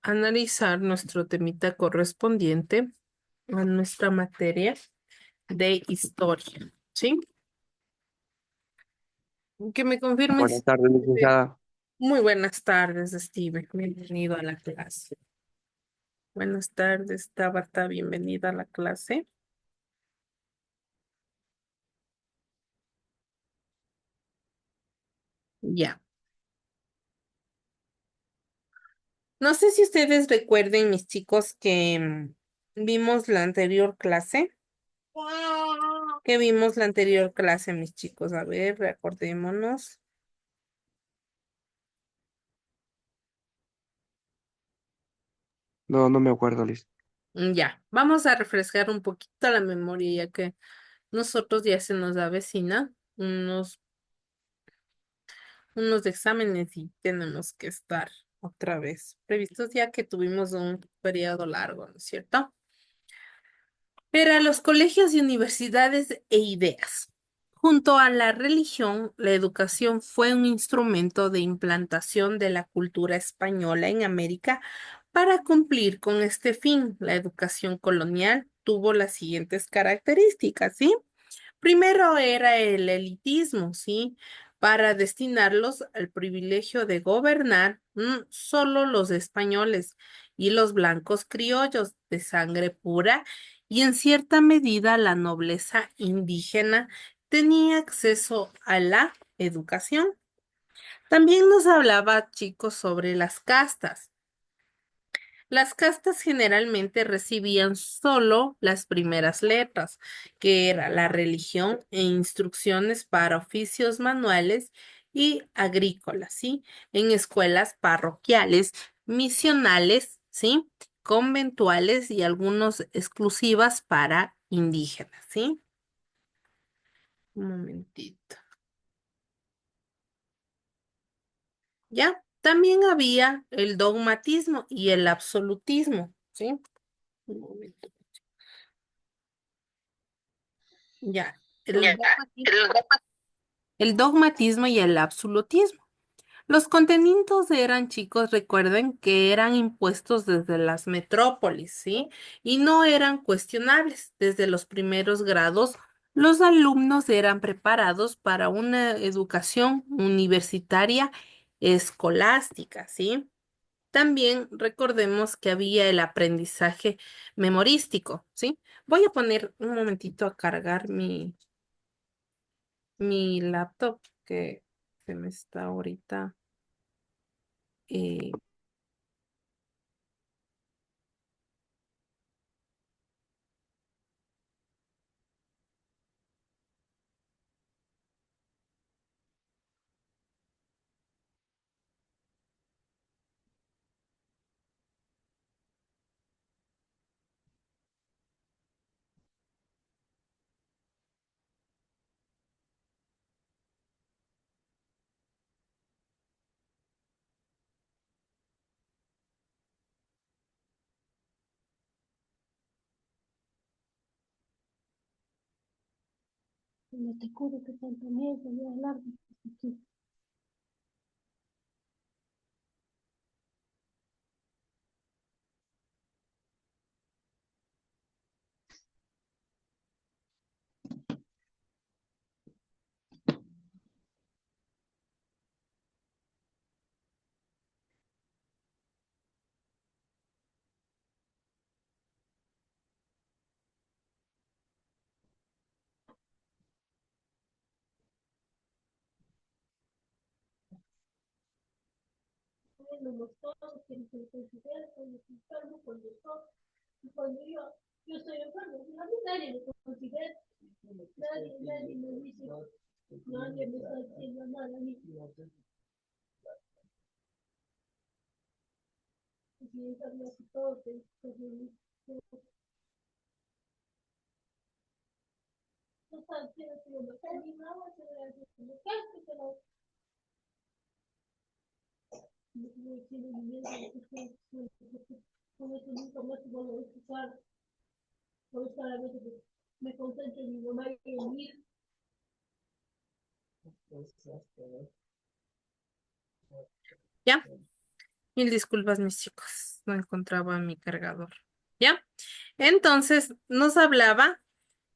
analizar nuestro temita correspondiente a nuestra materia de historia, ¿sí? Que me Buenas confirmes. tardes, licenciada. Muy buenas tardes, Steve. Bienvenido a la clase. Buenas tardes, Tabata. Bienvenida a la clase. Ya. No sé si ustedes recuerden, mis chicos, que vimos la anterior clase. ¿Qué vimos la anterior clase, mis chicos? A ver, recordémonos. No, no me acuerdo, Liz. Ya, vamos a refrescar un poquito la memoria, ya que nosotros ya se nos avecina unos exámenes y tenemos que estar otra vez previstos, ya que tuvimos un periodo largo, ¿no es cierto? Para los colegios y universidades e ideas. Junto a la religión, la educación fue un instrumento de implantación de la cultura española en América para cumplir con este fin. La educación colonial tuvo las siguientes características, ¿sí? Primero era el elitismo, ¿sí? Para destinarlos al privilegio de gobernar solo los españoles y los blancos criollos de sangre pura y en cierta medida la nobleza indígena tenía acceso a la educación. También nos hablaba, chicos, sobre las castas. Las castas generalmente recibían solo las primeras letras, que era la religión e instrucciones para oficios manuales y agrícolas, ¿sí? En escuelas parroquiales, misionales, ¿sí? Conventuales y algunos exclusivas para indígenas, ¿sí? Un momentito. ¿Ya? También había el dogmatismo y el absolutismo, ¿sí? Un momento. Ya. Ya, el- El dogmatismo y el absolutismo. Los contenidos eran, chicos, recuerden que eran impuestos desde las metrópolis, ¿sí? Y no eran cuestionables. Desde los primeros grados, los alumnos eran preparados para una educación universitaria escolástica, ¿sí? También recordemos que había el aprendizaje memorístico, ¿sí? Voy a poner un momentito a cargar mi laptop que se me está ahorita. eh, No te juro que tanta mierda voy a hablar aquí. Bueno, los todos quieren ser presidente, cuando estoy enfermo, cuando estoy, y cuando yo estoy enfermo, a mí nadie me considera, nadie me dice, nadie me está diciendo nada a mí. Si enfermo así todo, no están quiero que lo maten, ni nada, se le hace como que se lo, no tiene ni miedo, con eso nunca más se vuelve a escuchar, por estar a veces me concentro en mi mamá y en mí. ya, mil disculpas, mis chicos. no encontraba mi cargador. ¿Ya? Entonces, nos hablaba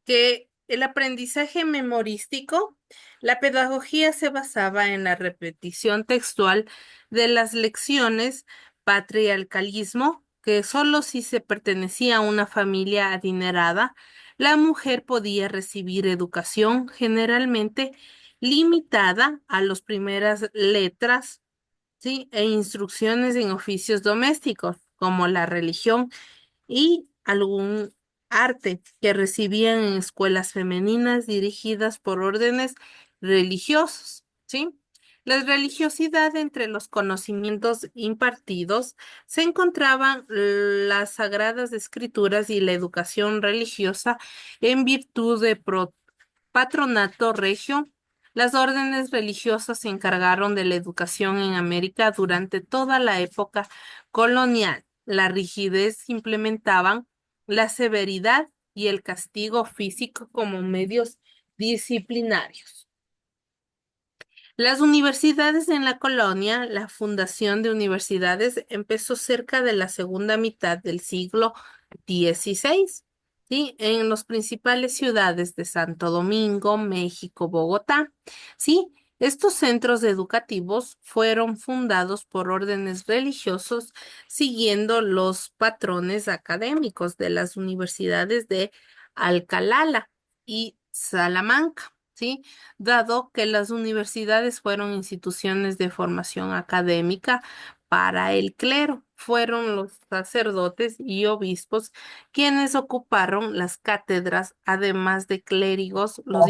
que el aprendizaje memorístico, la pedagogía se basaba en la repetición textual de las lecciones, patriarcalismo, que solo si se pertenecía a una familia adinerada, la mujer podía recibir educación generalmente limitada a las primeras letras, ¿sí? E instrucciones en oficios domésticos, como la religión y algún arte que recibían en escuelas femeninas dirigidas por órdenes religiosos, ¿sí? La religiosidad entre los conocimientos impartidos se encontraban las sagradas escrituras y la educación religiosa en virtud de patronato regio. Las órdenes religiosas se encargaron de la educación en América durante toda la época colonial. La rigidez implementaban la severidad y el castigo físico como medios disciplinarios. Las universidades en la colonia, la fundación de universidades empezó cerca de la segunda mitad del siglo XVI, ¿sí? En las principales ciudades de Santo Domingo, México, Bogotá, ¿sí? Estos centros educativos fueron fundados por órdenes religiosos siguiendo los patrones académicos de las universidades de Alcalá y Salamanca, ¿sí? Dado que las universidades fueron instituciones de formación académica para el clero. Fueron los sacerdotes y obispos quienes ocuparon las cátedras, además de clérigos, los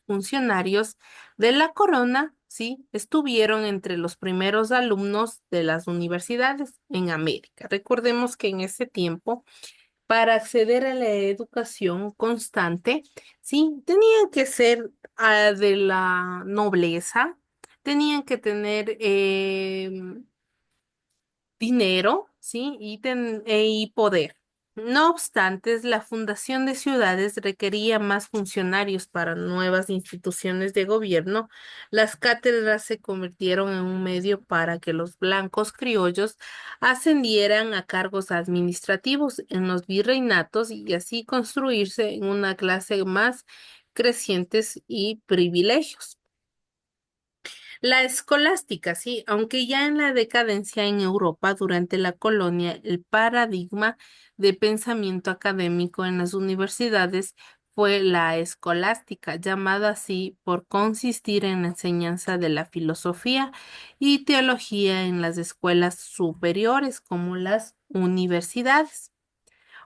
funcionarios de la corona, ¿sí? Estuvieron entre los primeros alumnos de las universidades en América. Recordemos que en ese tiempo para acceder a la educación constante, sí, tenían que ser de la nobleza, tenían que tener dinero, sí, y poder. No obstante, la fundación de ciudades requería más funcionarios para nuevas instituciones de gobierno. Las cátedras se convirtieron en un medio para que los blancos criollos ascendieran a cargos administrativos en los virreinatos y así construirse en una clase más crecientes y privilegios. La escolástica, sí, aunque ya en la decadencia en Europa durante la colonia, el paradigma de pensamiento académico en las universidades fue la escolástica, llamada así por consistir en la enseñanza de la filosofía y teología en las escuelas superiores como las universidades.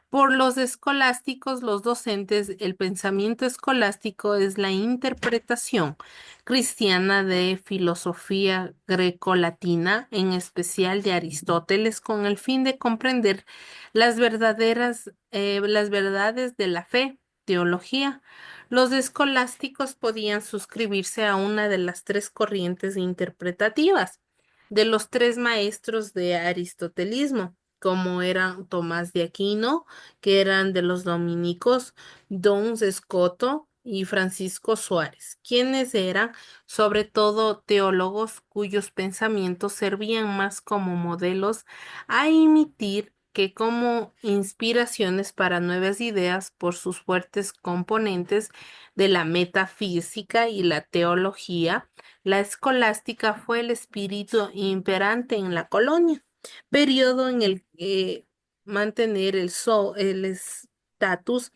Por los escolásticos, los docentes, el pensamiento escolástico es la interpretación cristiana de filosofía grecolatina, en especial de Aristóteles, con el fin de comprender las verdades de la fe, teología. Los escolásticos podían suscribirse a una de las tres corrientes interpretativas de los tres maestros de aristotelismo, como eran Tomás de Aquino, que eran de los dominicos, Don Escoto y Francisco Suárez, quienes eran sobre todo teólogos cuyos pensamientos servían más como modelos a imitar que como inspiraciones para nuevas ideas por sus fuertes componentes de la metafísica y la teología. La escolástica fue el espíritu imperante en la colonia, periodo en el que mantener el estatus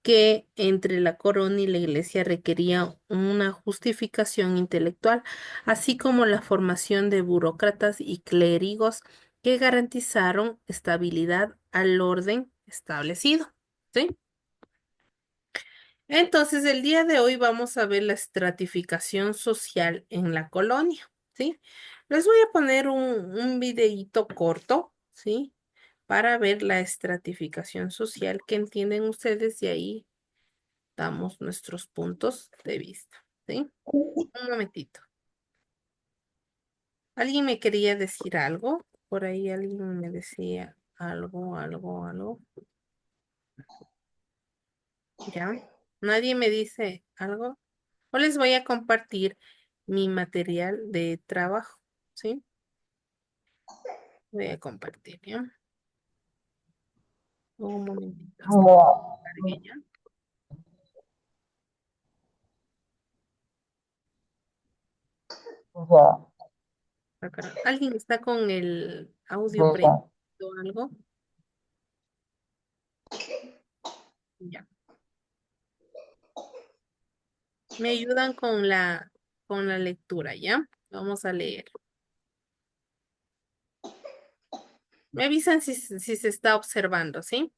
que entre la corona y la iglesia requería una justificación intelectual, así como la formación de burócratas y clérigos que garantizaron estabilidad al orden establecido. ¿Sí? Entonces, el día de hoy vamos a ver la estratificación social en la colonia. ¿Sí? Les voy a poner un videíto corto, ¿sí? Para ver la estratificación social que entienden ustedes y ahí damos nuestros puntos de vista, ¿sí? Un momentito. ¿Alguien me quería decir algo? Por ahí alguien me decía algo. ¿Ya? ¿Nadie me dice algo? O les voy a compartir mi material de trabajo, ¿sí? Voy a compartir, ¿ya? Un momentito, hasta que cargue ya. ¿Alguien está con el audio prendido o algo? Ya. Me ayudan con la lectura, ¿ya? Vamos a leer. Me avisan si se está observando, ¿sí?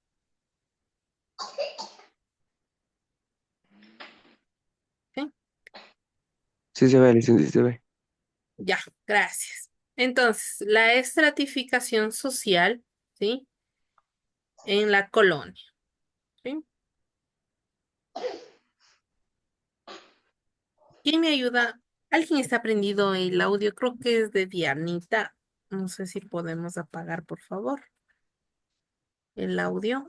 ¿Sí? Sí se ve, licencia, sí se ve. Ya, gracias. Entonces, la estratificación social, ¿sí? En la colonia, ¿sí? ¿Quién me ayuda? ¿Alguien está prendido el audio? Creo que es de Dianita. No sé si podemos apagar, por favor, el audio.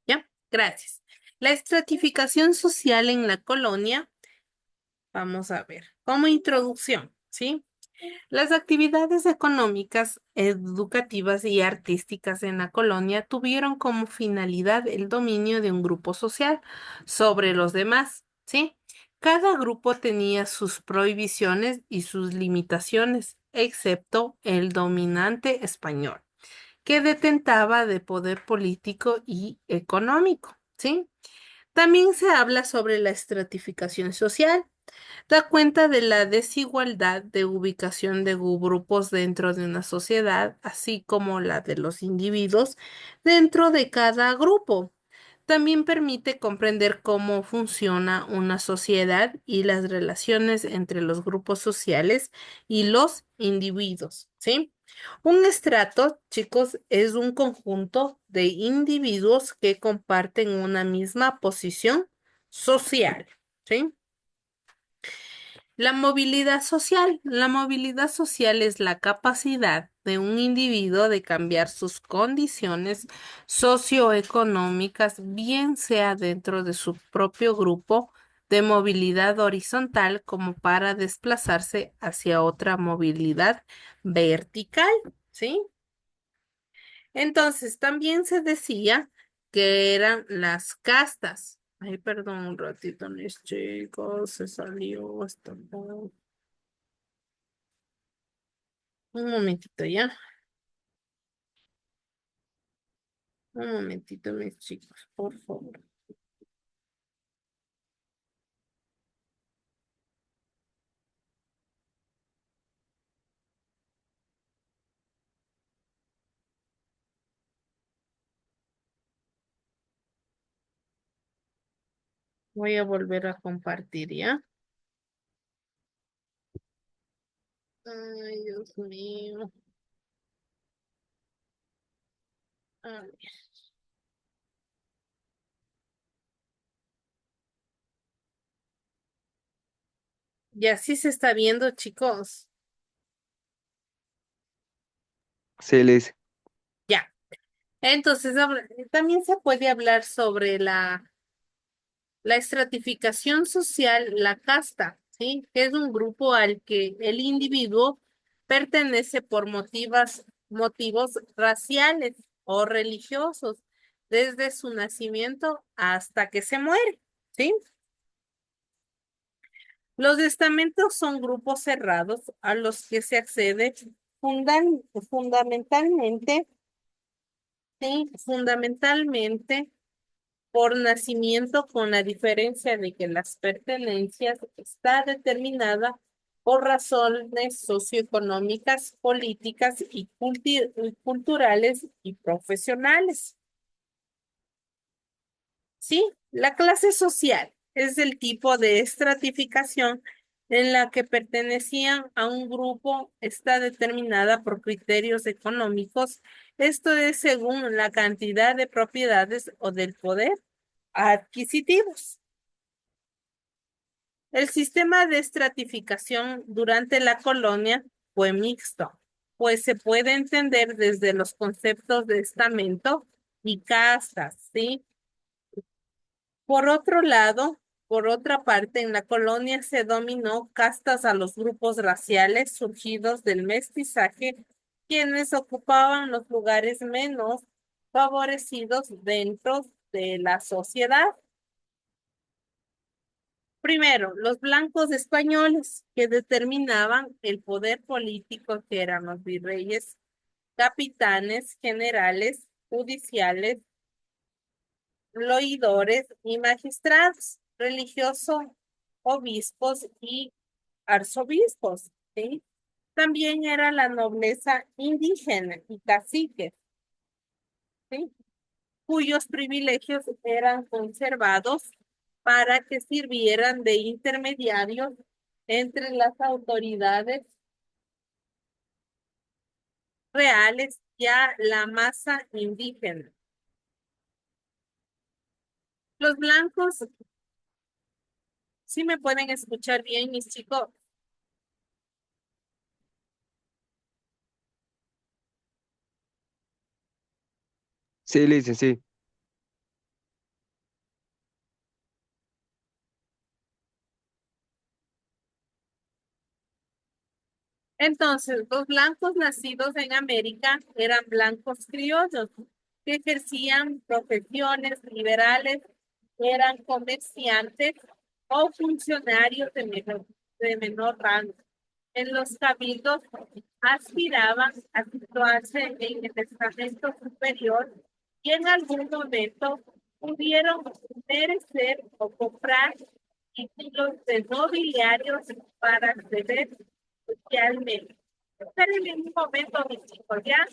Ya, gracias. La estratificación social en la colonia, vamos a ver, como introducción, ¿sí? Las actividades económicas, educativas y artísticas en la colonia tuvieron como finalidad el dominio de un grupo social sobre los demás, ¿sí? Cada grupo tenía sus prohibiciones y sus limitaciones, excepto el dominante español, que detentaba de poder político y económico, ¿sí? También se habla sobre la estratificación social. Da cuenta de la desigualdad de ubicación de grupos dentro de una sociedad, así como la de los individuos dentro de cada grupo. También permite comprender cómo funciona una sociedad y las relaciones entre los grupos sociales y los individuos, ¿sí? Un estrato, chicos, es un conjunto de individuos que comparten una misma posición social, ¿sí? La movilidad social. La movilidad social es la capacidad de un individuo de cambiar sus condiciones socioeconómicas, bien sea dentro de su propio grupo de movilidad horizontal como para desplazarse hacia otra movilidad vertical, ¿sí? Entonces, también se decía que eran las castas. Ay, perdón, un ratito, mis chicos, se salió hasta... Un momentito ya. Un momentito, mis chicos, por favor. Voy a volver a compartir ya. Ay, Dios mío. A ver. Ya sí se está viendo, chicos. Sí, Liz. Ya. Entonces, también se puede hablar sobre la estratificación social, la casta, ¿sí? Que es un grupo al que el individuo pertenece por motivos raciales o religiosos, desde su nacimiento hasta que se muere, ¿sí? Los estamentos son grupos cerrados a los que se accede fundamentalmente, ¿sí? Fundamentalmente por nacimiento, con la diferencia de que las pertenencias está determinada por razones socioeconómicas, políticas y culturales y profesionales. Sí, la clase social es el tipo de estratificación en la que pertenecían a un grupo, está determinada por criterios económicos, esto es según la cantidad de propiedades o del poder adquisitivos. El sistema de estratificación durante la colonia fue mixto, pues se puede entender desde los conceptos de estamento y castas, ¿sí? Por otro lado, Por otra parte, en la colonia se dominó castas a los grupos raciales surgidos del mestizaje, quienes ocupaban los lugares menos favorecidos dentro de la sociedad. Primero, los blancos españoles, que determinaban el poder político, que eran los virreyes, capitanes, generales, judiciales, loidores y magistrados, religiosos, obispos y arzobispos, ¿sí? También era la nobleza indígena y caciques, ¿sí? Cuyos privilegios eran conservados para que sirvieran de intermediarios entre las autoridades reales y a la masa indígena. Los blancos, ¿sí me pueden escuchar bien, mis chicos? Sí, Lice, sí. Entonces, los blancos nacidos en América eran blancos criollos que ejercían profesiones liberales, eran comerciantes o funcionarios de menor rango. En los cabildos aspiraban a situarse en el estamento superior y en algún momento pudieron merecer o comprar títulos de nobiliarios para acceder socialmente. Espérenme un momento, mis chicos, ¿ya?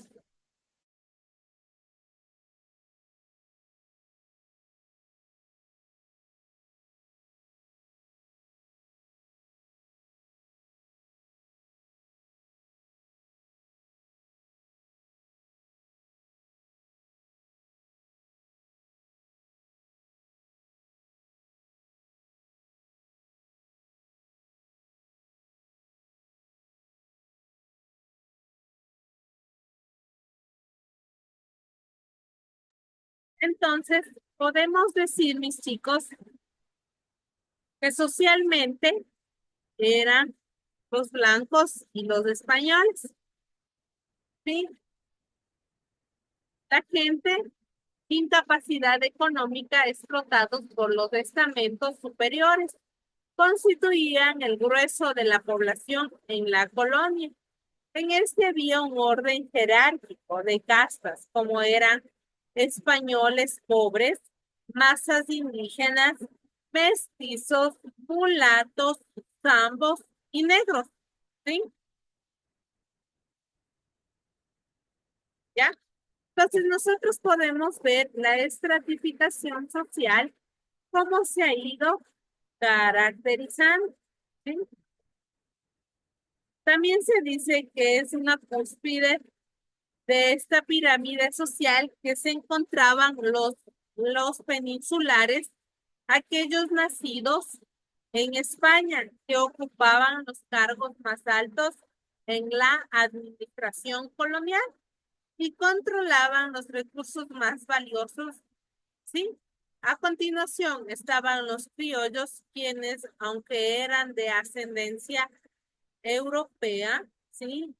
Entonces, podemos decir, mis chicos, que socialmente eran los blancos y los españoles, ¿sí? La gente sin capacidad económica explotados por los estamentos superiores constituían el grueso de la población en la colonia. En este había un orden jerárquico de castas, como eran españoles pobres, masas indígenas, mestizos, mulatos, zambos y negros, ¿sí? ¿Ya? Entonces nosotros podemos ver la estratificación social, cómo se ha ido caracterizando, ¿sí? También se dice que es una cúspide de esta pirámide social que se encontraban los peninsulares, aquellos nacidos en España que ocupaban los cargos más altos en la administración colonial y controlaban los recursos más valiosos, ¿sí? A continuación estaban los criollos, quienes, aunque eran de ascendencia europea, ¿sí?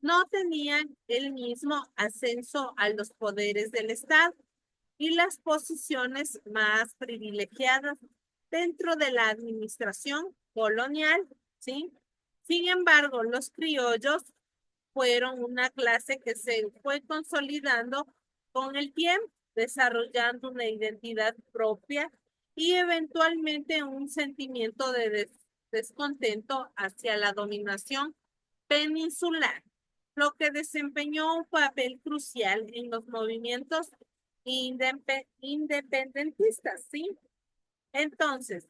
No tenían el mismo ascenso a los poderes del Estado y las posiciones más privilegiadas dentro de la administración colonial, ¿sí? Sin embargo, los criollos fueron una clase que se fue consolidando con el tiempo, desarrollando una identidad propia y eventualmente un sentimiento de descontento hacia la dominación peninsular, lo que desempeñó un papel crucial en los movimientos independentistas, ¿sí? Entonces,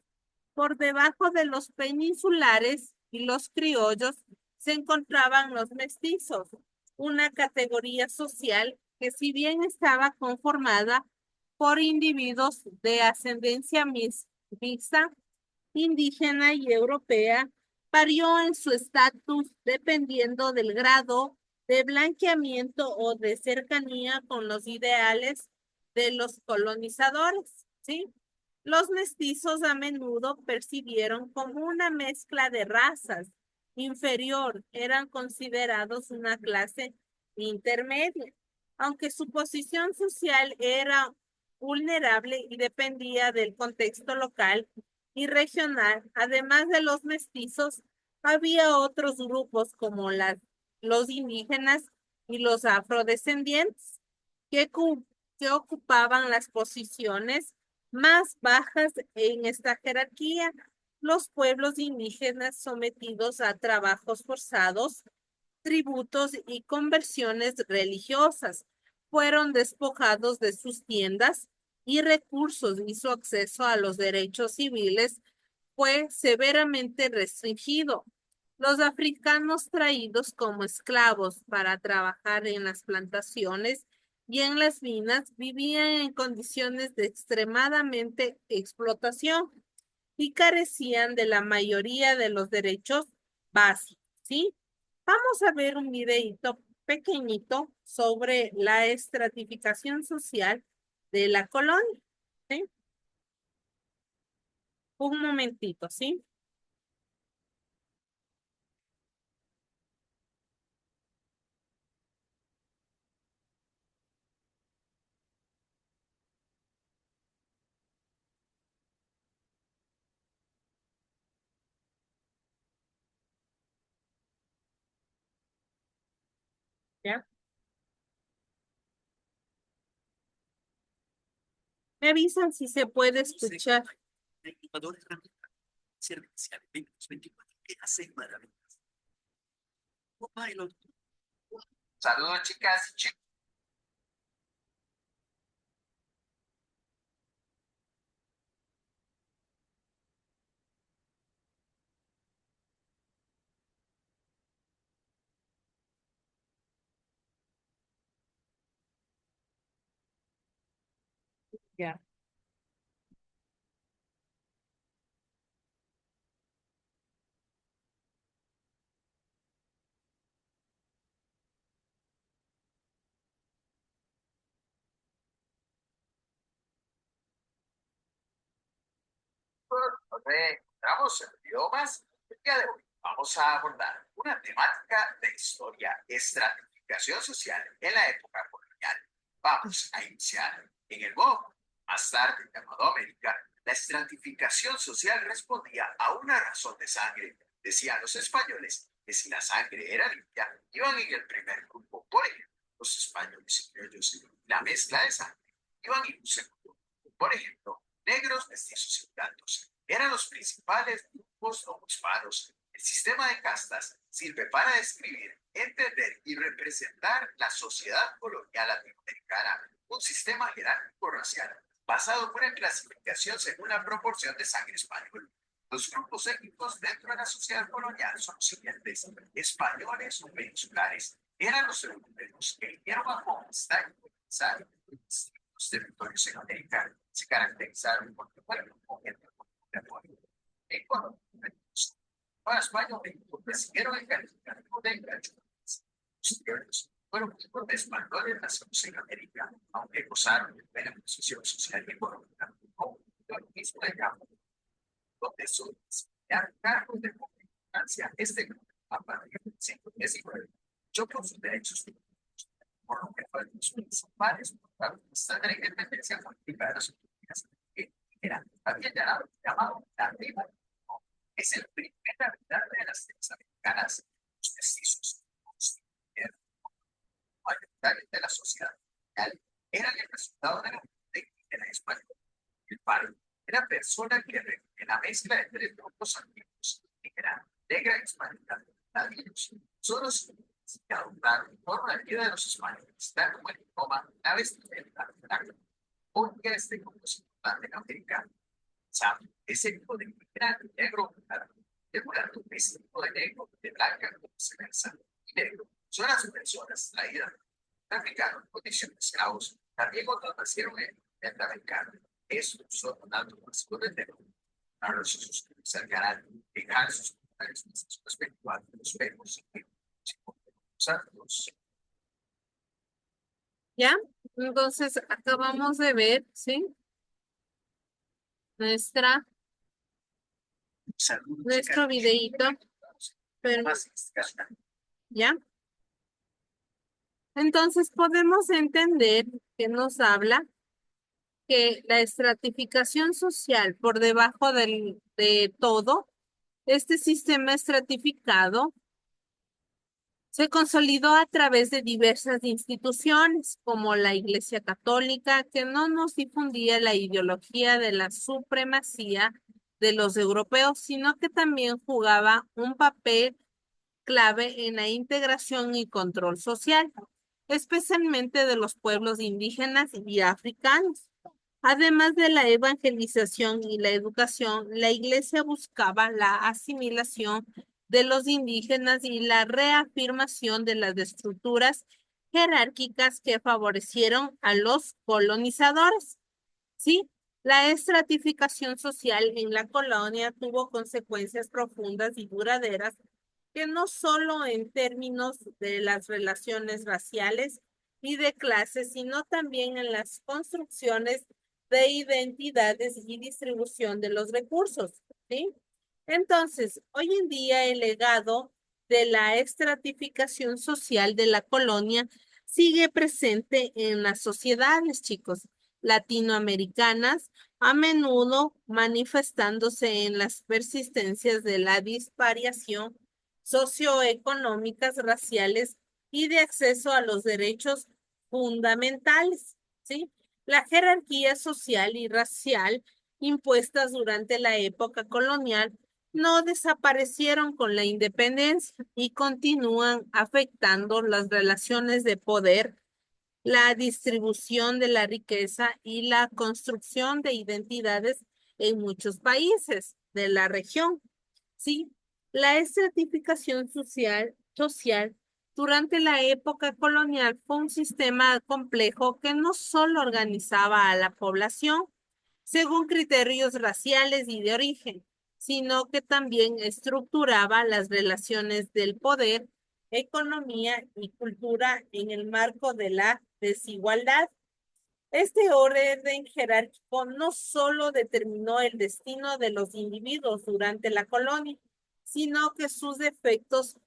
por debajo de los peninsulares y los criollos se encontraban los mestizos, una categoría social que si bien estaba conformada por individuos de ascendencia mixta, indígena y europea, varió en su estatus dependiendo del grado de blanqueamiento o de cercanía con los ideales de los colonizadores, ¿sí? Los mestizos a menudo percibieron como una mezcla de razas inferior, eran considerados una clase intermedia, aunque su posición social era vulnerable y dependía del contexto local y regional. Además de los mestizos, había otros grupos como los indígenas y los afrodescendientes que, que ocupaban las posiciones más bajas en esta jerarquía. Los pueblos indígenas sometidos a trabajos forzados, tributos y conversiones religiosas fueron despojados de sus tiendas y recursos, y su acceso a los derechos civiles fue severamente restringido. Los africanos traídos como esclavos para trabajar en las plantaciones y en las minas vivían en condiciones de extremadamente explotación y carecían de la mayoría de los derechos básicos, ¿sí? Vamos a ver un videito pequeñito sobre la estratificación social de la colonia, ¿sí? Un momentito, ¿sí? ¿Ya? Me avisan si se puede escuchar. Saludos, chicas y chicos. Ya. Entramos en idiomas. El día de hoy vamos a abordar una temática de historia, estratificación social en la época colonial. Vamos a iniciar en el Bob, más tarde llamado América. La estratificación social respondía a una razón de sangre. Decían los españoles que si la sangre era limpia, iban en el primer grupo. Por ejemplo, los españoles y criollos, la mezcla de sangre, iban en un segundo grupo. Por ejemplo, negros, mestizos y blancos eran los principales grupos no hispanos. El sistema de castas sirve para describir, entender y representar la sociedad colonial latinoamericana, un sistema jerárquico racial basado en una clasificación según la proporción de sangre española. Los grupos étnicos dentro de la sociedad colonial son los siguientes: españoles o peninsulares eran los europeos que vinieron a conquistar y colonizar los territorios en América. Se caracterizaron por fueron Ecuador, para España, México recibieron el calificativo de enganchadores. Los criollos fueron hijos de españoles nacidos en América, aunque gozaron de buena posición social y económica, como el mismo de campo, donde su desempeñar cargos de importancia este grupo a partir del siglo XIX, yo por sus derechos por lo que fueron los principales protagonistas de la independencia política de las Filipinas, que era también llamado la Riva. Es el primer habitante de las tierras americanas, los mestizos, mayoritarios de la sociedad mundial, eran el resultado de la indígena española. El paro era persona que en la mezcla de tres grupos antiguos, indígena, negra y española, latinos, solo se adoptaron en torno a la vida de los españoles, tal como el idioma, la vestimenta, la porque este grupo es importante en América. ¿Sabe? Ese tipo de inmigrante negro, regulando ese tipo de negro, de blanca, viceversa, y negro, son las personas traídas, traficaron en condiciones de esclavos, también otros nacieron en el americano. Eso son datos masivos de negro. Para los suscriptores al canal, dejar sus comentarios respecto a los vemos y los ¿Ya? Entonces acabamos de ver, ¿sí? nuestra, Saludos, nuestro chicas. videíto, pero Más investigación. ya. Entonces podemos entender que nos habla que la estratificación social por debajo de todo, este sistema estratificado se consolidó a través de diversas instituciones, como la Iglesia Católica, que no nos difundía la ideología de la supremacía de los europeos, sino que también jugaba un papel clave en la integración y control social, especialmente de los pueblos indígenas y africanos. Además de la evangelización y la educación, la Iglesia buscaba la asimilación de los indígenas y la reafirmación de las estructuras jerárquicas que favorecieron a los colonizadores. Sí, la estratificación social en la colonia tuvo consecuencias profundas y duraderas que no solo en términos de las relaciones raciales y de clases, sino también en las construcciones de identidades y distribución de los recursos, ¿sí? Entonces, hoy en día el legado de la estratificación social de la colonia sigue presente en las sociedades, chicos, latinoamericanas, a menudo manifestándose en las persistencias de la dispariación socioeconómicas, raciales y de acceso a los derechos fundamentales, ¿sí? La jerarquía social y racial impuestas durante la época colonial no desaparecieron con la independencia y continúan afectando las relaciones de poder, la distribución de la riqueza y la construcción de identidades en muchos países de la región. Sí, la estratificación social durante la época colonial fue un sistema complejo que no solo organizaba a la población según criterios raciales y de origen, sino que también estructuraba las relaciones del poder, economía y cultura en el marco de la desigualdad. Este orden jerárquico no solo determinó el destino de los individuos durante la colonia, sino que sus efectos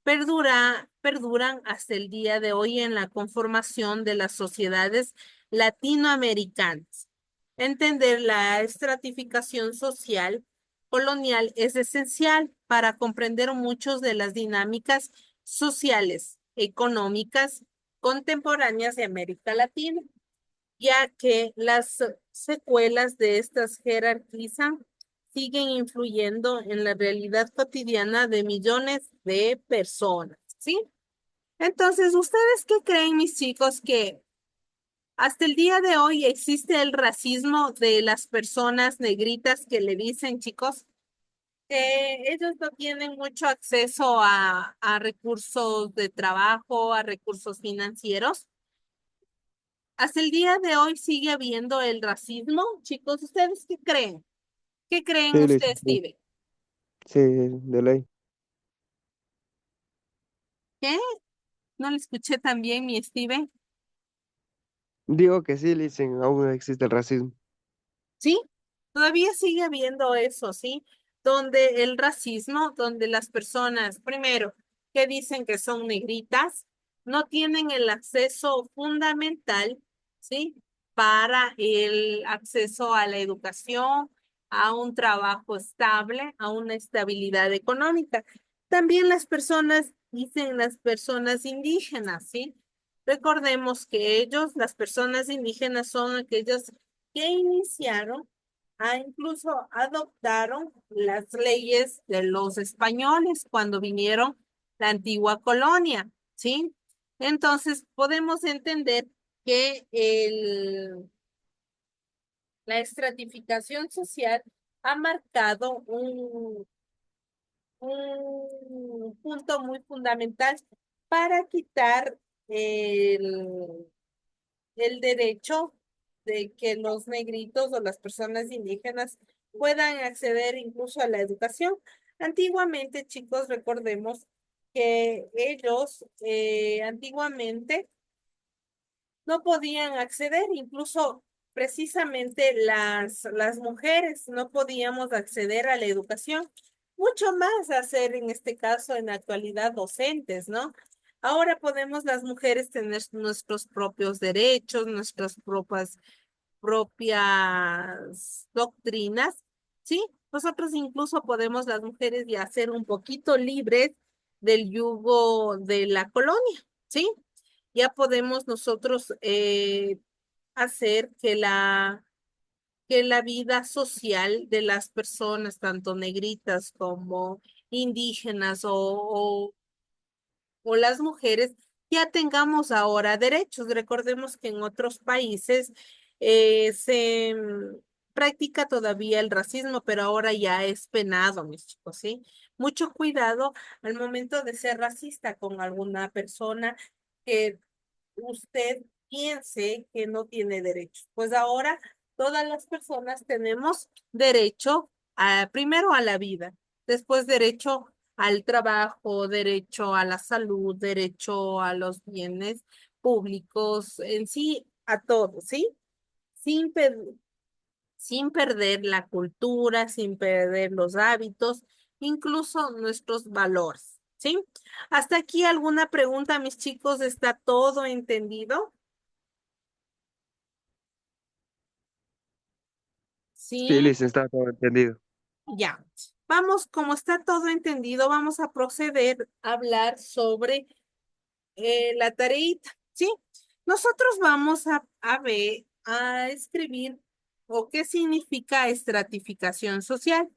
perduran hasta el día de hoy en la conformación de las sociedades latinoamericanas. Entender la estratificación social colonial es esencial para comprender muchas de las dinámicas sociales, económicas, contemporáneas de América Latina, ya que las secuelas de estas jerarquizan siguen influyendo en la realidad cotidiana de millones de personas, ¿sí? Entonces, ¿ustedes qué creen, mis chicos, que hasta el día de hoy existe el racismo de las personas negritas que le dicen, chicos, que ellos no tienen mucho acceso a recursos de trabajo, a recursos financieros? Hasta el día de hoy sigue habiendo el racismo. Chicos, ¿ustedes qué creen? ¿Qué creen Sí, Lisa, ustedes, sí, Steven? sí, de ley. ¿Qué? No le escuché tan bien, mi Steven. Digo que sí, Lisa, aún existe el racismo. ¿Sí? Todavía sigue habiendo eso, ¿sí? Donde el racismo, donde las personas, primero, que dicen que son negritas, no tienen el acceso fundamental, ¿sí? Para el acceso a la educación, a un trabajo estable, a una estabilidad económica. También las personas, dicen las personas indígenas, ¿sí? Recordemos que ellos, las personas indígenas, son aquellas que iniciaron incluso adoptaron las leyes de los españoles cuando vinieron la antigua colonia, ¿sí? Entonces podemos entender que la estratificación social ha marcado un punto muy fundamental para quitar el el derecho de que los negritos o las personas indígenas puedan acceder incluso a la educación. Antiguamente, chicos, recordemos que ellos antiguamente no podían acceder, incluso precisamente las mujeres no podíamos acceder a la educación, mucho más a ser en este caso en la actualidad docentes, ¿no? Ahora podemos las mujeres tener nuestros propios derechos, nuestras propias doctrinas, ¿sí? Nosotros incluso podemos las mujeres ya ser un poquito libres del yugo de la colonia, ¿sí? Ya podemos nosotros hacer que la vida social de las personas, tanto negritas como indígenas o las mujeres, ya tengamos ahora derechos. Recordemos que en otros países se practica todavía el racismo, pero ahora ya es penado, mis chicos, ¿sí? Mucho cuidado al momento de ser racista con alguna persona que usted piense que no tiene derechos. Pues ahora todas las personas tenemos derecho primero a la vida, después derecho al trabajo, derecho a la salud, derecho a los bienes públicos, en sí, a todo, ¿sí? Sin, per- sin perder la cultura, sin perder los hábitos, incluso nuestros valores, ¿sí? Hasta aquí alguna pregunta, mis chicos, ¿está todo entendido? Sí, Sí, Liz, está todo entendido. ya. Vamos, como está todo entendido, vamos a proceder a hablar sobre la tareita, ¿sí? Nosotros vamos a ver, a escribir o qué significa estratificación social.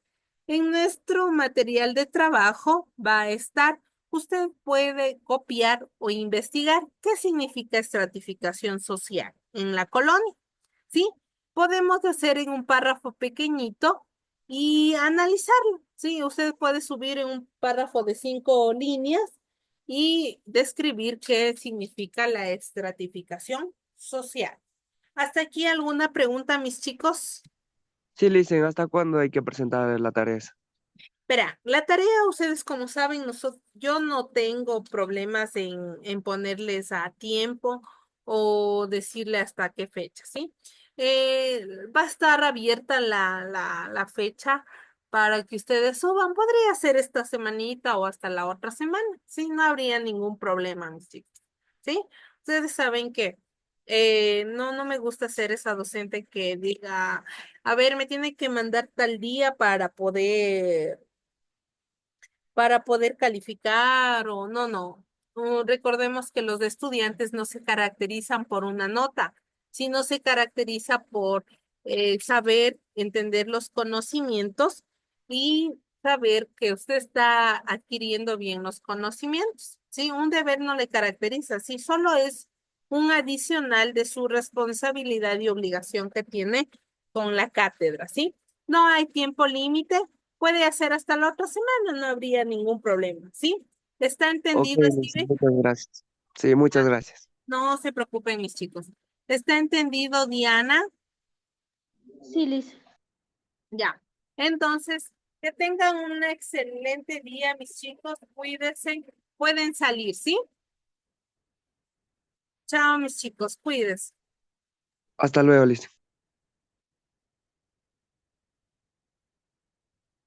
En nuestro material de trabajo va a estar, usted puede copiar o investigar qué significa estratificación social en la colonia, ¿sí? Podemos hacer en un párrafo pequeñito y analizarlo, ¿sí? Usted puede subir en un párrafo de 5 líneas y describir qué significa la estratificación social. ¿Hasta aquí alguna pregunta, mis chicos? Sí, Liz, ¿hasta cuándo hay que presentar la tarea esa? Espera, la tarea, ustedes como saben, yo no tengo problemas en ponerles a tiempo o decirle hasta qué fecha, ¿sí? Va a estar abierta la fecha para que ustedes suban. Podría ser esta semanita o hasta la otra semana, ¿sí? No habría ningún problema, mis chicos, ¿sí? Ustedes saben que no me gusta ser esa docente que diga, a ver, me tiene que mandar tal día para poder calificar o no, no. Recordemos que los estudiantes no se caracterizan por una nota, sino se caracteriza por saber, entender los conocimientos y saber que usted está adquiriendo bien los conocimientos. Sí, un deber no le caracteriza, sí, solo es un adicional de su responsabilidad y obligación que tiene con la cátedra, ¿sí? No hay tiempo límite, puede hacer hasta la otra semana, no habría ningún problema, ¿sí? ¿Está Ok, entendido, Liz, Steve? muchas gracias. Sí, muchas gracias. No se preocupen, mis chicos. ¿Está entendido, Diana? Sí, Liz. Ya. Entonces, que tengan un excelente día, mis chicos. Cuídense. Pueden salir, ¿sí? Chao, mis chicos. Cuídense. Hasta luego, Liz.